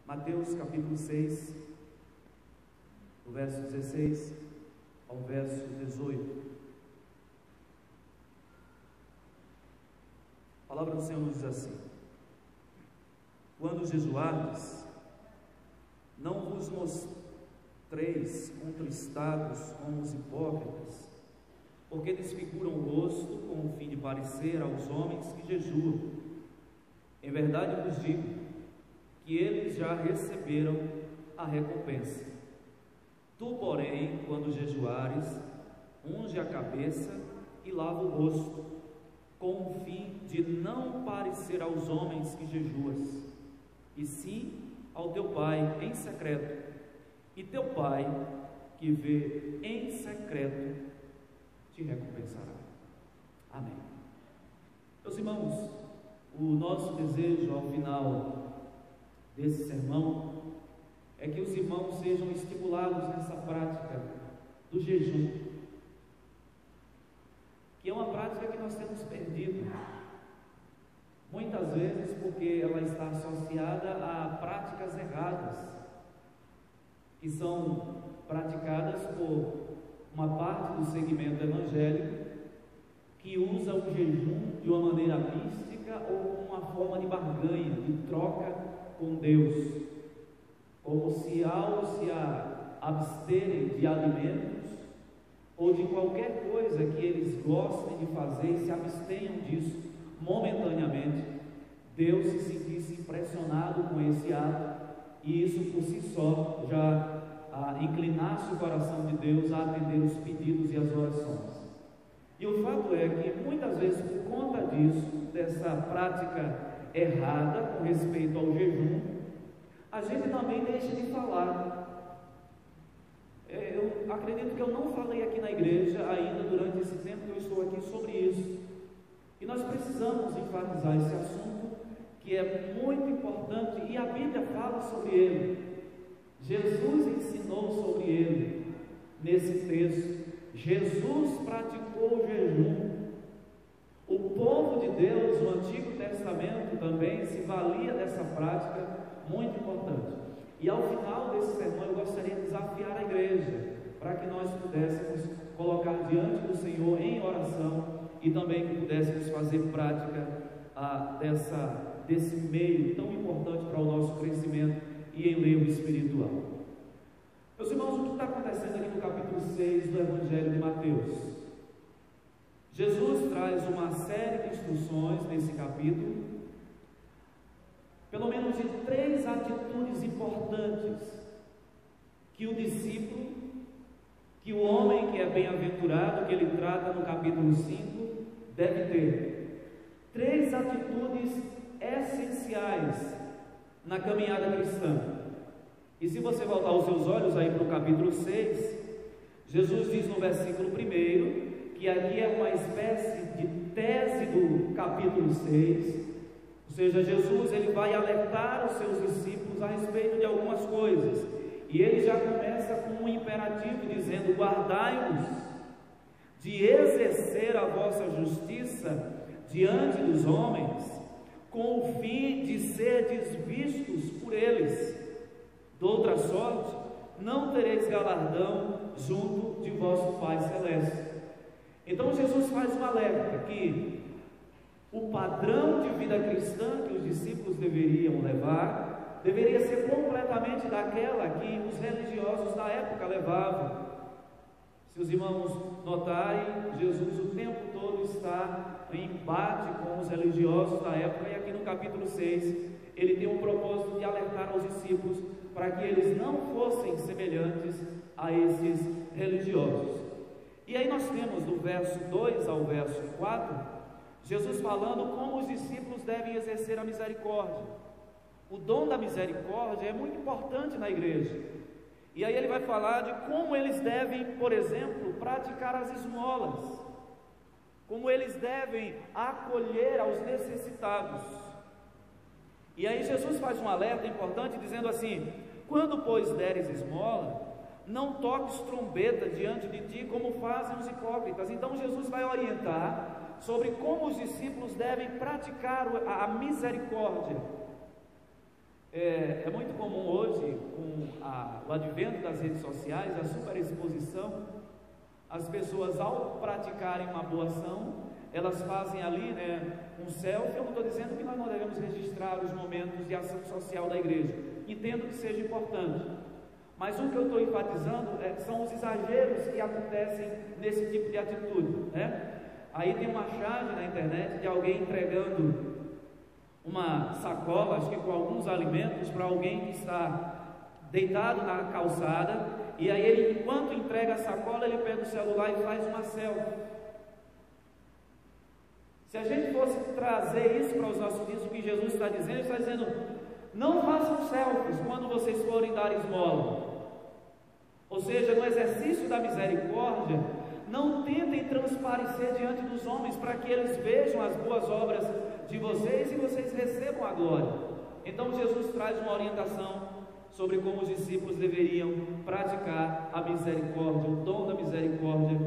Mateus capítulo 6, do verso 16 ao verso 18. A palavra do Senhor nos diz assim: quando jejuardes, não vos mostreis contristados como os hipócritas, porque desfiguram o rosto com o fim de parecer aos homens que jejuam. Em verdade vos digo que eles já receberam a recompensa. Tu, porém, quando jejuares, unge a cabeça e lava o rosto, com o fim de não parecer aos homens que jejuas, e sim ao teu Pai em secreto, e teu Pai que vê em secreto te recompensará. Amém. Meus irmãos, o nosso desejo ao final desse sermão é que os irmãos sejam estimulados nessa prática do jejum, que é uma prática que nós temos perdido, muitas vezes porque ela está associada a práticas erradas, que são praticadas por uma parte do segmento evangélico, que usa o jejum de uma maneira mística ou como uma forma de barganha, de troca com Deus, como se ao se absterem de alimentos ou de qualquer coisa que eles gostem de fazer e se abstenham disso momentaneamente, Deus se sentisse impressionado com esse ato e isso por si só já inclinasse o coração de Deus a atender os pedidos e as orações. E o fato é que muitas vezes, por conta disso, dessa prática errada com respeito ao jejum, a gente também deixa de falar. Eu acredito que eu não falei aqui na igreja ainda durante esse tempo que eu estou aqui sobre isso, e nós precisamos enfatizar esse assunto, que é muito importante, e a Bíblia fala sobre ele. Jesus ensinou sobre ele nesse texto. Jesus praticou o jejum. O povo de Deus no Antigo Testamento também se valia dessa prática muito importante. E ao final desse sermão eu gostaria de desafiar a igreja para que nós pudéssemos colocar diante do Senhor em oração e também que pudéssemos fazer prática desse meio tão importante para o nosso crescimento e enlevo espiritual. Meus irmãos, o que está acontecendo aqui no capítulo 6 do Evangelho de Mateus? Jesus traz uma série de instruções nesse capítulo, pelo menos de 3 atitudes importantes que o discípulo, que o homem que é bem-aventurado, que ele trata no capítulo 5, deve ter. 3 atitudes essenciais na caminhada cristã. E se você voltar os seus olhos aí para o capítulo 6, Jesus diz no versículo 1, que aqui é uma espécie de tese do capítulo 6, ou seja, Jesus ele vai alertar os seus discípulos a respeito de algumas coisas, e ele já começa com um imperativo dizendo: guardai-vos de exercer a vossa justiça diante dos homens, com o fim de serdes vistos por eles. De outra sorte, não tereis galardão junto de vosso Pai Celeste. Então Jesus faz um alerta que o padrão de vida cristã que os discípulos deveriam levar deveria ser completamente daquela que os religiosos da época levavam. Se os irmãos notarem, Jesus o tempo todo está em embate com os religiosos da época, e aqui no capítulo 6 ele tem o propósito de alertar aos discípulos para que eles não fossem semelhantes a esses religiosos. E aí nós temos do verso 2 ao verso 4, Jesus falando como os discípulos devem exercer a misericórdia. O dom da misericórdia é muito importante na igreja. E aí ele vai falar de como eles devem, por exemplo, praticar as esmolas, como eles devem acolher aos necessitados. E aí Jesus faz um alerta importante dizendo assim: quando pois deres esmola, não toques trombeta diante de ti como fazem os hipócritas. Então Jesus vai orientar sobre como os discípulos devem praticar a misericórdia. É muito comum hoje, com o advento das redes sociais, a superexposição, as pessoas, ao praticarem uma boa ação, elas fazem ali, um selfie. Eu não estou dizendo que nós não devemos registrar os momentos de ação social da igreja, entendo que seja importante, mas o que eu estou enfatizando são os exageros que acontecem nesse tipo de atitude, Aí tem uma charge na internet de alguém entregando uma sacola, acho que com alguns alimentos, para alguém que está deitado na calçada, e aí ele, enquanto entrega a sacola, ele pega o celular e faz uma selfie. Se a gente fosse trazer isso para os nossos dias, o que Jesus está dizendo, ele está dizendo: não façam selfies quando vocês forem dar esmola. Ou seja, no exercício da misericórdia, não tentem transparecer diante dos homens para que eles vejam as boas obras de vocês e vocês recebam a glória. Então Jesus traz uma orientação sobre como os discípulos deveriam praticar a misericórdia, o dom da misericórdia,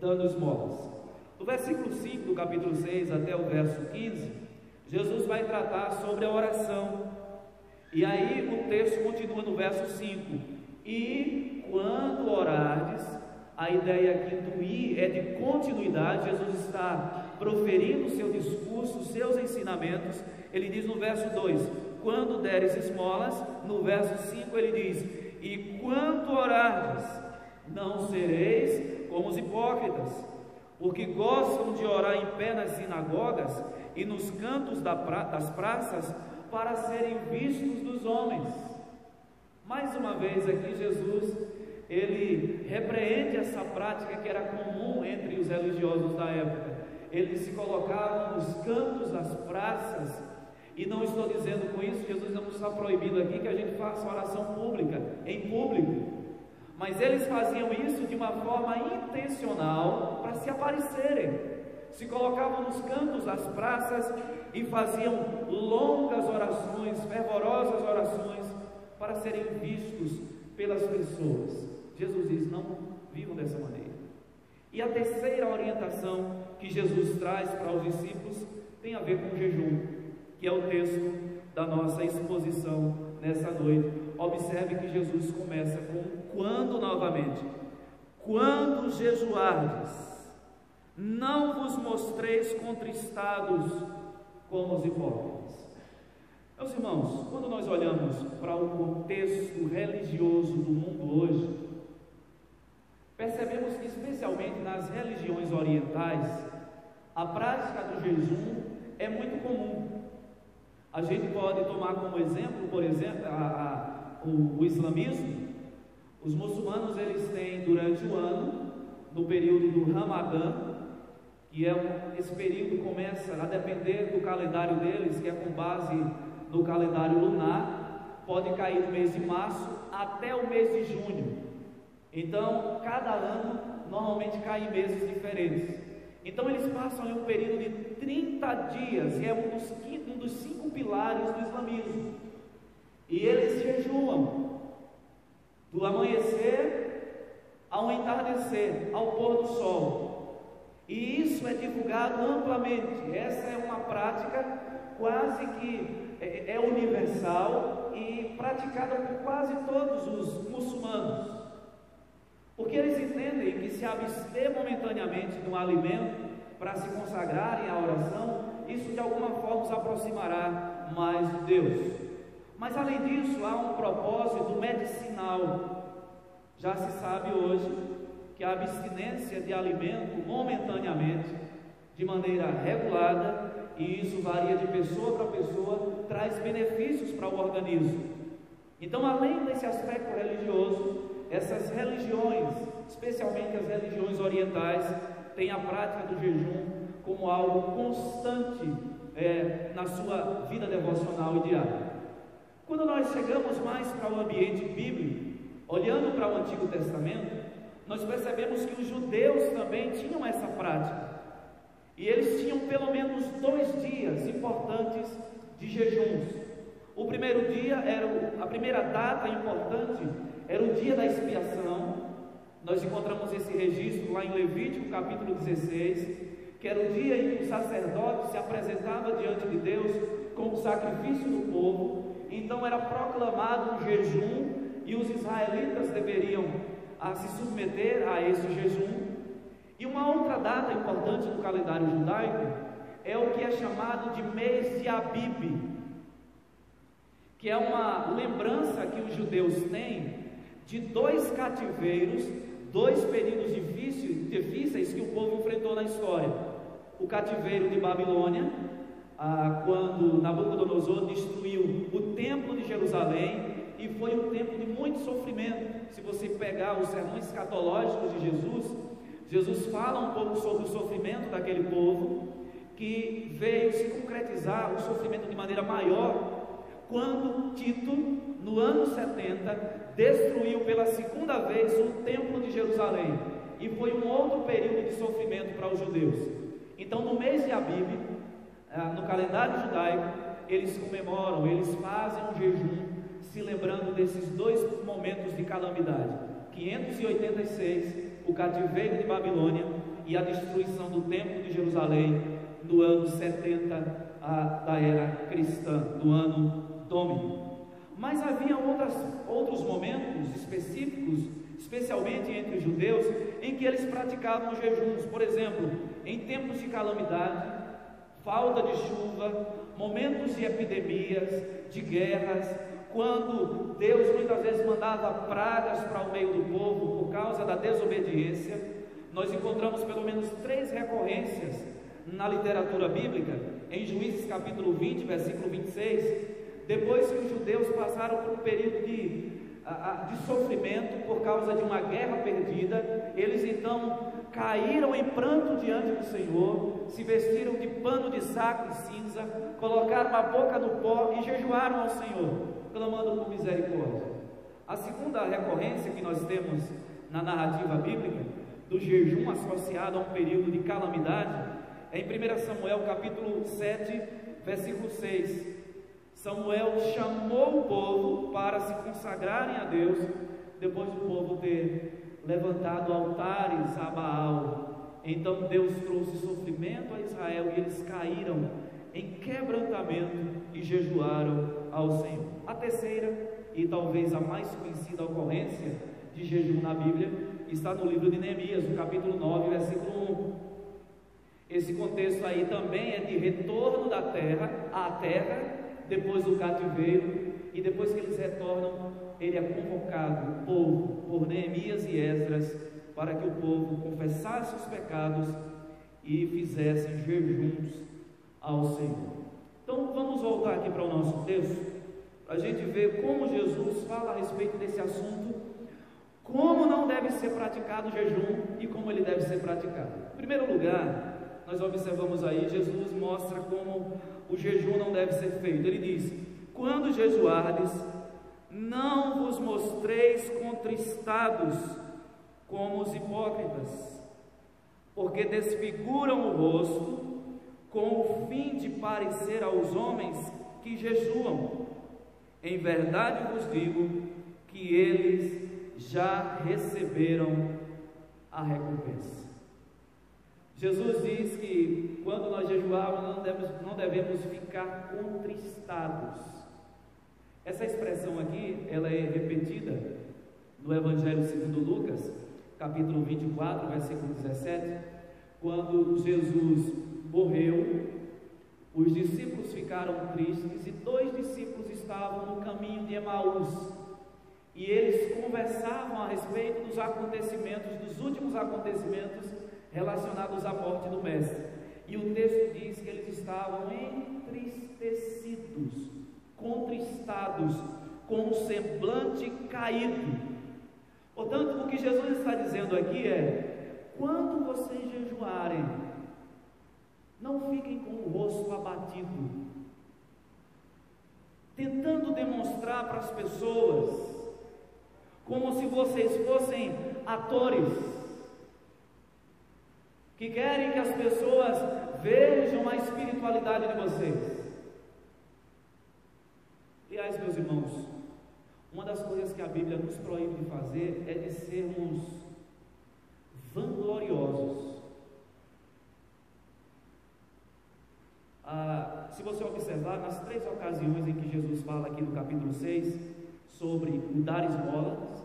dando esmolas. Do versículo 5 do capítulo 6 até o verso 15, Jesus vai tratar sobre a oração. E aí o texto continua no verso 5: e quando orardes, a ideia aqui do "e" é de continuidade. Jesus está proferindo o seu discurso, os seus ensinamentos. Ele diz no verso 2: quando deres esmolas. No verso 5 ele diz: e quando orardes, não sereis como os hipócritas, porque gostam de orar em pé nas sinagogas e nos cantos das praças, para serem vistos dos homens. Mais uma vez aqui Jesus, ele repreende essa prática que era comum entre os religiosos da época. Eles se colocavam nos cantos das praças, e não estou dizendo com isso, Jesus não está proibindo aqui que a gente faça oração pública, em público, mas eles faziam isso de uma forma intencional para se aparecerem. Se colocavam nos cantos das praças e faziam longas orações, fervorosas orações, para serem vistos pelas pessoas. Jesus diz: não vivam dessa maneira. E a terceira orientação que Jesus traz para os discípulos tem a ver com o jejum, que é o texto da nossa exposição nessa noite. Observe que Jesus começa com "quando" novamente. Quando jejuardes, não vos mostreis contristados como os hipócritas. Meus irmãos, quando nós olhamos para o contexto religioso do mundo hoje, percebemos que, especialmente nas religiões orientais, a prática do jejum é muito comum. A gente pode tomar como exemplo, por exemplo, o islamismo. Os muçulmanos, eles têm durante o ano, no período do Ramadã, que esse período começa a depender do calendário deles, que é com base no calendário lunar, pode cair no mês de março até o mês de junho. Então, cada ano normalmente cai em meses diferentes. Então eles passam ali um período de 30 dias, e é um dos 5 pilares do islamismo. E eles jejuam do amanhecer ao entardecer, ao pôr do sol. E isso é divulgado amplamente. Essa é uma prática quase que é universal e praticada por quase todos os muçulmanos, porque eles entendem que se abster momentaneamente de um alimento para se consagrarem à oração, isso de alguma forma os aproximará mais de Deus. Mas além disso, há um propósito medicinal. Já se sabe hoje que a abstinência de alimento momentaneamente, de maneira regulada, e isso varia de pessoa para pessoa, traz benefícios para o organismo. Então, além desse aspecto religioso, essas religiões, especialmente as religiões orientais, têm a prática do jejum como algo constante na sua vida devocional e diária. Quando nós chegamos mais para o ambiente bíblico, olhando para o Antigo Testamento, nós percebemos que os judeus também tinham essa prática. E eles tinham pelo menos 2 dias importantes de jejuns. O primeiro dia a primeira data importante era o dia da expiação. Nós encontramos esse registro lá em Levítico capítulo 16, que era o dia em que o sacerdote se apresentava diante de Deus com o sacrifício do povo, então era proclamado um jejum e os israelitas deveriam se submeter a esse jejum. E uma outra data importante no calendário judaico é o que é chamado de mês de Abib, que é uma lembrança que os judeus têm de 2 cativeiros, 2 períodos difíceis que o povo enfrentou na história. O cativeiro de Babilônia, quando Nabucodonosor destruiu o templo de Jerusalém, e foi um tempo de muito sofrimento. Se você pegar os sermões escatológicos de Jesus fala um pouco sobre o sofrimento daquele povo, que veio se concretizar o sofrimento de maneira maior, quando Tito, no ano 70, destruiu pela segunda vez o templo de Jerusalém, e foi um outro período de sofrimento para os judeus. Então, no mês de Abib, no calendário judaico, eles comemoram, eles fazem um jejum, se lembrando desses 2 momentos de calamidade: 586, o cativeiro de Babilônia, e a destruição do templo de Jerusalém no ano 70 da era cristã, do ano Domini. Mas havia outros momentos específicos, especialmente entre os judeus, em que eles praticavam jejuns. Por exemplo, em tempos de calamidade, falta de chuva, momentos de epidemias, de guerras, quando Deus muitas vezes mandava pragas para o meio do povo por causa da desobediência. Nós encontramos pelo menos 3 recorrências na literatura bíblica. Em Juízes capítulo 20, versículo 26, depois que os judeus passaram por um período de sofrimento por causa de uma guerra perdida, eles então caíram em pranto diante do Senhor, se vestiram de pano de saco e cinza, colocaram a boca no pó e jejuaram ao Senhor, clamando por misericórdia. A segunda recorrência que nós temos na narrativa bíblica do jejum associado a um período de calamidade é em 1 Samuel capítulo 7, versículo 6. Samuel chamou o povo para se consagrarem a Deus, depois do povo ter levantado altares a Baal. Então Deus trouxe sofrimento a Israel e eles caíram em quebrantamento e jejuaram ao Senhor. A terceira e talvez a mais conhecida ocorrência de jejum na Bíblia está no livro de Neemias, no capítulo 9, versículo 1. Esse contexto aí também é de retorno da terra à terra, depois do cativeiro, e depois que eles retornam, ele é convocado, o povo, por Neemias e Esdras, para que o povo confessasse os pecados e fizessem jejuns ao Senhor. Então vamos voltar aqui para o nosso texto, para a gente ver como Jesus fala a respeito desse assunto, como não deve ser praticado o jejum e como ele deve ser praticado. Em primeiro lugar, nós observamos aí, Jesus mostra como o jejum não deve ser feito. Ele diz: quando jejuardes, não vos mostreis contristados como os hipócritas, porque desfiguram o rosto com o fim de parecer aos homens que jejuam. Em verdade vos digo que eles já receberam a recompensa. Jesus diz que quando nós jejuarmos não devemos ficar contristados. Essa expressão aqui, ela é repetida no Evangelho segundo Lucas, capítulo 24, versículo 17, quando Jesus morreu, os discípulos ficaram tristes e 2 discípulos estavam no caminho de Emaús, e eles conversavam a respeito dos acontecimentos, dos últimos acontecimentos relacionados à morte do Mestre, e o texto diz que eles estavam entristecidos, contristados, com o semblante caído. Portanto, o que Jesus está dizendo aqui é: quando vocês jejuarem, não fiquem com o rosto abatido, tentando demonstrar para as pessoas como se vocês fossem atores, que querem que as pessoas vejam a espiritualidade de vocês. Aliás, meus irmãos, uma das coisas que a Bíblia nos proíbe de fazer é de sermos vangloriosos. se você observar, nas 3 ocasiões em que Jesus fala aqui no capítulo 6, sobre o dar esmolas,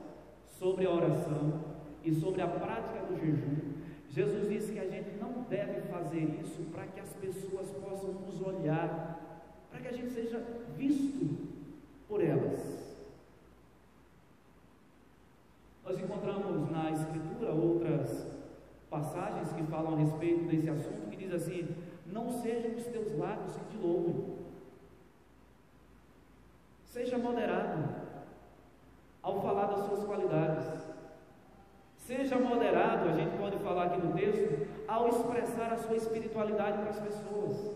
sobre a oração e sobre a prática do jejum, Jesus disse que a gente não deve fazer isso para que as pessoas possam nos olhar, para que a gente seja visto por elas. Nós encontramos na Escritura outras passagens que falam a respeito desse assunto, que diz assim: não sejam os teus lábios que te louvem, seja moderado ao falar das suas qualidades, seja moderado, a gente pode falar aqui no texto, ao expressar a sua espiritualidade para as pessoas.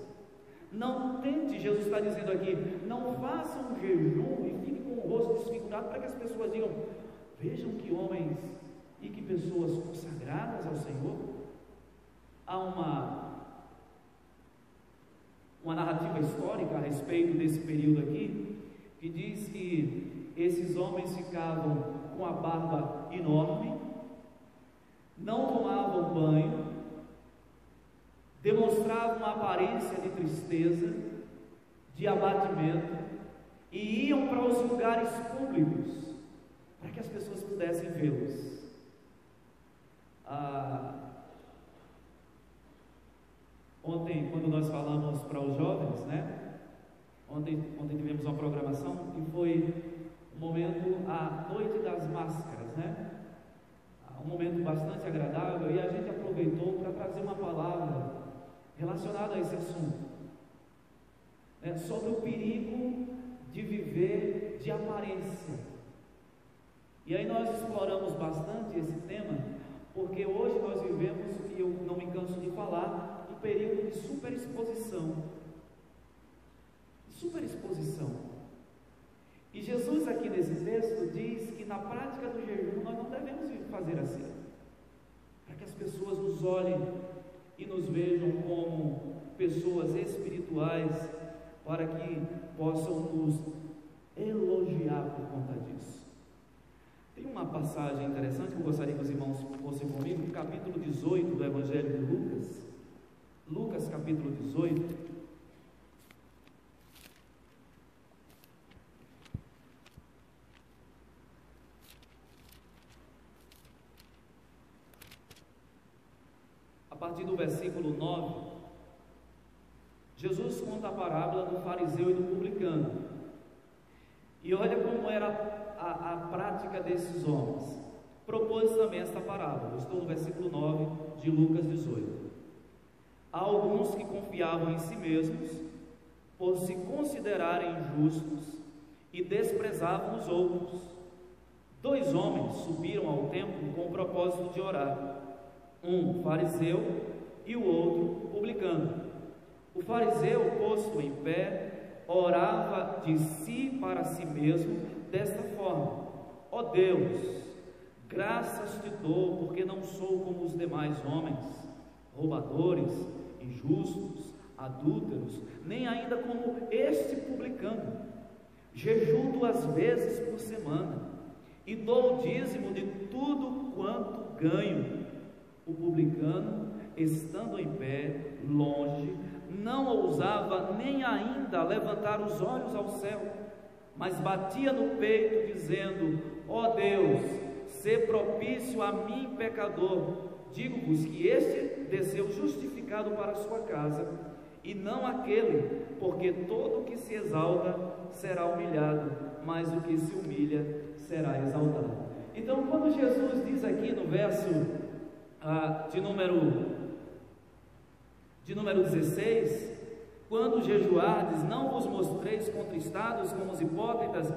Não tente, Jesus está dizendo aqui, não faça um jejum e fique com o rosto desfigurado para que as pessoas digam: vejam que homens e que pessoas consagradas ao Senhor. Há uma narrativa histórica a respeito desse período aqui, que diz que esses homens ficavam com a barba enorme, não tomavam banho, demonstravam uma aparência de tristeza, de abatimento, e iam para os lugares públicos para que as pessoas pudessem vê-los. Ontem, quando nós falamos para os jovens, ontem tivemos uma programação e foi um momento, a Noite das Máscaras, um momento bastante agradável, e a gente aproveitou para trazer uma palavra relacionada a esse assunto, sobre o perigo de viver de aparência. E aí nós exploramos bastante esse tema, porque hoje nós vivemos, e eu não me canso de falar, um período de superexposição. E Jesus aqui nesse texto diz que na prática do jejum nós não devemos fazer assim, para que as pessoas nos olhem e nos vejam como pessoas espirituais, para que possam nos elogiar por conta disso. Tem uma passagem interessante que eu gostaria que os irmãos fossem comigo, no capítulo 18 do Evangelho de Lucas. Lucas capítulo 18. A partir do versículo 9, Jesus conta a parábola do fariseu e do publicano. E olha como era a prática desses homens. Propôs também esta parábola. Eu estou no versículo 9 de Lucas 18. Há alguns que confiavam em si mesmos, por se considerarem justos, e desprezavam os outros. 2 homens subiram ao templo com o propósito de orar, um fariseu e o outro publicano. O fariseu, posto em pé, orava de si para si mesmo desta forma: ó Deus, graças te dou, porque não sou como os demais homens, roubadores, injustos, adúlteros, nem ainda como este publicano. Jejuo 2 vezes por semana e dou o dízimo de tudo quanto ganho. O publicano, estando em pé, longe, não ousava nem ainda levantar os olhos ao céu, mas batia no peito, dizendo: ó Deus, sê propício a mim, pecador. Digo-vos que este desceu justificado para a sua casa, e não aquele, porque todo o que se exalta será humilhado, mas o que se humilha será exaltado. Então, quando Jesus diz aqui no verso de número 16, quando jejuardes, não vos mostreis contristados como os hipócritas,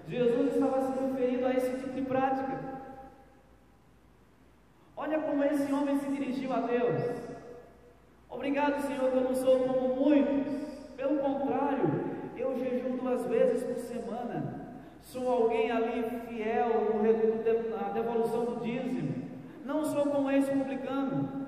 Jesus estava se referindo a esse tipo de prática. Olha como esse homem se dirigiu a Deus: obrigado, Senhor, que eu não sou como muitos, pelo contrário, eu jejuo 2 vezes por semana, sou alguém ali fiel na devolução do dízimo, não sou como esse publicano.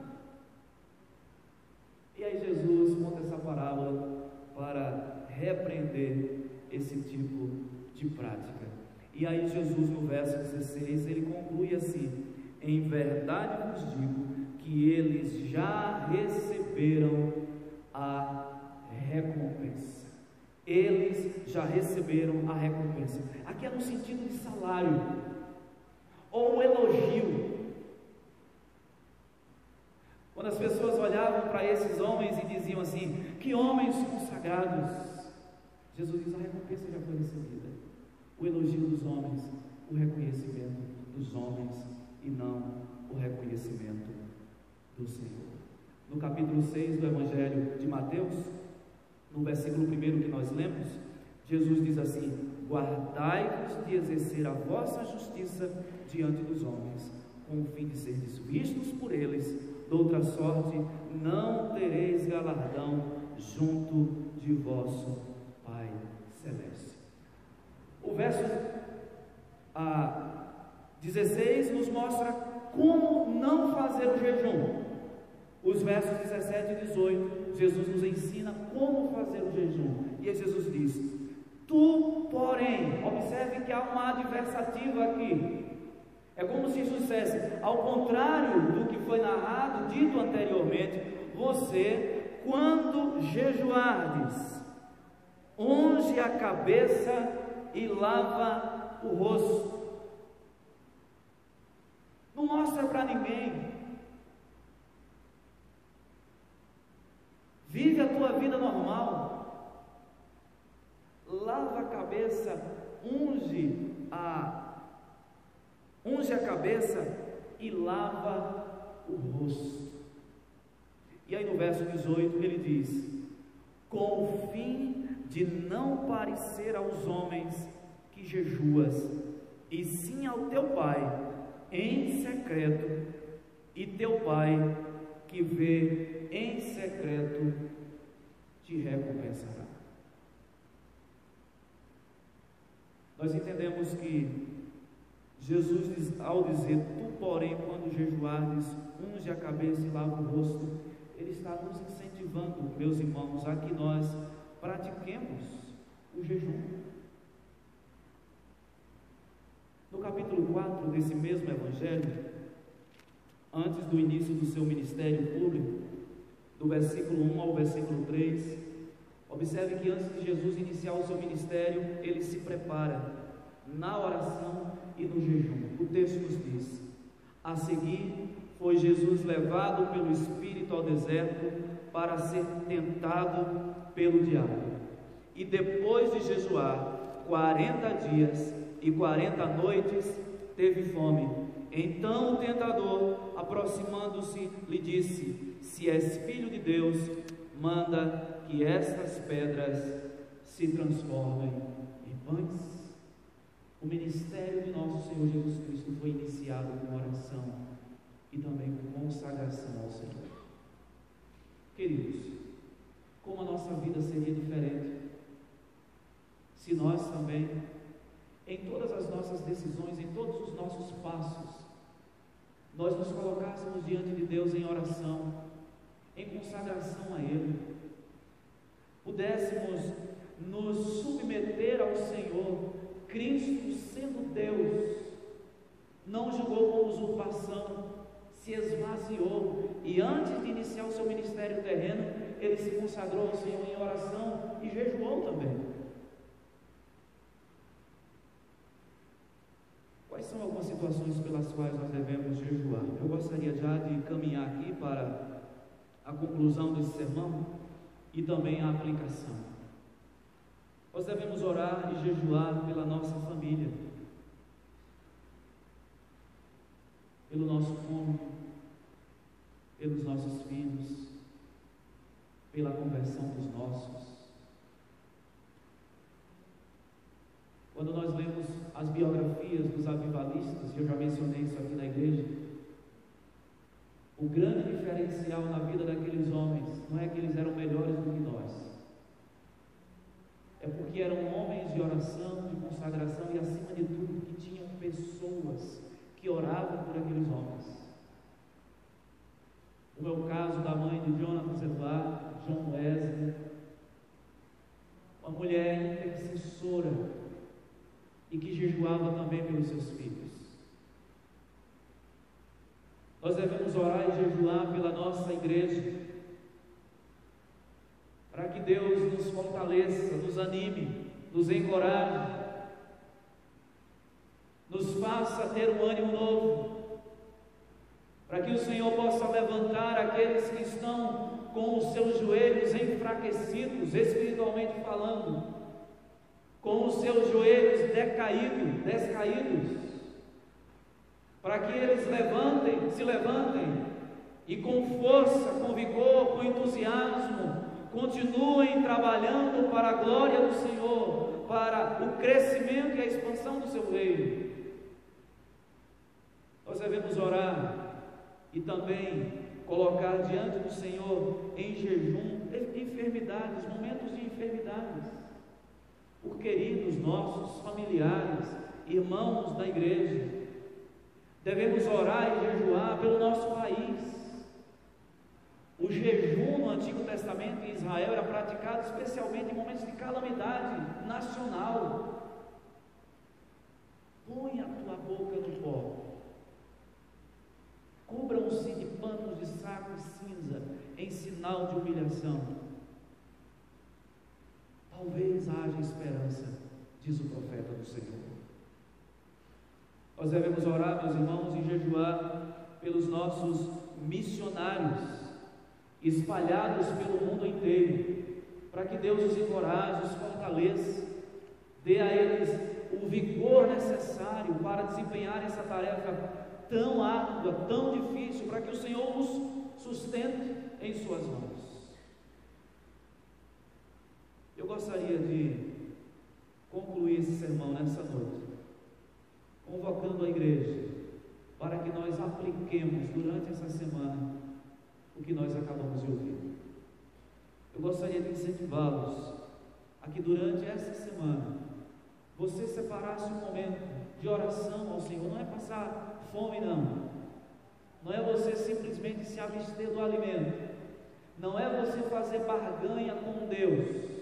E aí Jesus conta essa parábola para repreender esse tipo de prática. E aí Jesus, no verso 16, ele conclui assim: em verdade vos digo que eles já receberam a recompensa. Eles já receberam a recompensa. Aqui é no sentido de salário, ou um elogio. Quando as pessoas olhavam para esses homens e diziam assim: que homens consagrados, Jesus diz: a recompensa já foi recebida. O elogio dos homens, o reconhecimento dos homens, e não o reconhecimento do Senhor. No capítulo 6 do Evangelho de Mateus, no versículo 1 que nós lemos, Jesus diz assim: guardai-vos de exercer a vossa justiça diante dos homens, com o fim de serdes vistos por eles, de outra sorte não tereis galardão junto de vosso Pai Celeste. O verso 16 nos mostra como não fazer o jejum. Os versos 17 e 18, Jesus nos ensina como fazer o jejum. E aí Jesus diz: tu, porém, observe que há uma adversativa aqui. É como se Jesus dissesse, ao contrário do que foi narrado, dito anteriormente: você, quando jejuardes, unge a cabeça e lava o rosto. Não mostra para ninguém. Vive a tua vida normal. Lava a cabeça, unge a cabeça e lava o rosto. E aí no verso 18 ele diz: com o fim de não parecer aos homens que jejuas, e sim ao teu Pai em secreto, e teu Pai que vê em secreto te recompensará. Nós entendemos que Jesus, ao dizer tu, porém, quando jejuardes, unge a cabeça e lava o rosto, Ele está nos incentivando, meus irmãos, a que nós pratiquemos o jejum. No capítulo 4 desse mesmo Evangelho, antes do início do seu ministério público, do versículo 1 ao versículo 3, observe que antes de Jesus iniciar o seu ministério, ele se prepara na oração e no jejum. O texto nos diz: a seguir foi Jesus levado pelo Espírito ao deserto para ser tentado pelo diabo, e depois de jejuar 40 dias e 40 noites, teve fome. Então o tentador, aproximando-se, lhe disse: se és filho de Deus, manda que estas pedras se transformem em pães. O ministério de nosso Senhor Jesus Cristo foi iniciado com oração e também com consagração ao Senhor. Queridos, como a nossa vida seria diferente se nós também, em todas as nossas decisões, em todos os nossos passos, nós nos colocássemos diante de Deus em oração, em consagração a Ele, pudéssemos nos submeter ao Senhor. Cristo, sendo Deus, não julgou com usurpação, se esvaziou, e antes de iniciar o seu ministério terreno, ele se consagrou ao Senhor em oração e jejuou também. Quais são algumas situações pelas quais nós devemos jejuar? Eu gostaria já de caminhar aqui para a conclusão desse sermão e também a aplicação. Nós devemos orar e jejuar pela nossa família, pelo nosso cônjuge, pelos nossos filhos, pela conversão dos nossos. Quando nós lemos as biografias dos avivalistas, e eu já mencionei isso aqui na igreja, o grande diferencial na vida daqueles homens não é que eles eram melhores do que nós, é porque eram homens de oração, de consagração e, acima de tudo, que tinham pessoas que oravam por aqueles homens. Como é o caso da mãe de Jonathan Edwards, John Wesley, uma mulher intercessora e que jejuava também pelos seus filhos. Nós devemos orar e jejuar pela nossa igreja, para que Deus nos fortaleça, nos anime, nos encoraje, nos faça ter um ânimo novo, para que o Senhor possa levantar aqueles que estão com os seus joelhos enfraquecidos, espiritualmente falando, com os seus joelhos descaídos, para que eles se levantem e com força, com vigor, com entusiasmo, continuem trabalhando para a glória do Senhor, para o crescimento e a expansão do seu reino. Nós devemos orar e também colocar diante do Senhor em jejum enfermidades, momentos de enfermidades, por queridos nossos, familiares, irmãos da igreja. Devemos orar e jejuar pelo nosso país. O jejum no Antigo Testamento em Israel era praticado especialmente em momentos de calamidade nacional. Põe a tua boca no pó, cubram-se de panos de saco e cinza em sinal de humilhação. Talvez haja esperança, diz o profeta do Senhor. Nós devemos orar, meus irmãos, e jejuar pelos nossos missionários espalhados pelo mundo inteiro, para que Deus os encoraje, os fortaleça, dê a eles o vigor necessário para desempenhar essa tarefa tão árdua, tão difícil, para que o Senhor os sustente em suas mãos. Eu gostaria de concluir esse sermão nessa noite, convocando a igreja para que nós apliquemos durante essa semana o que nós acabamos de ouvir. Eu gostaria de incentivá-los a que durante essa semana você separasse um momento de oração ao Senhor. Não é passar fome, não é você simplesmente se abster do alimento, não é você fazer barganha com Deus,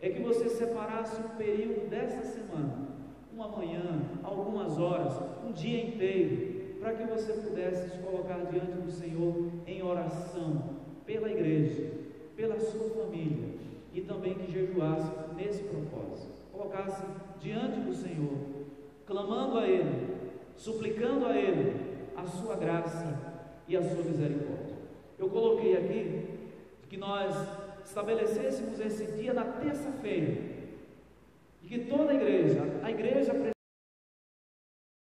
é que você separasse um período dessa semana, uma manhã, algumas horas, um dia inteiro, para que você pudesse se colocar diante do Senhor em oração pela igreja, pela sua família, e também que jejuasse nesse propósito, colocasse diante do Senhor, clamando a Ele, suplicando a Ele a sua graça e a sua misericórdia. Eu coloquei aqui que nós estabelecêssemos esse dia na terça-feira, e que toda a igreja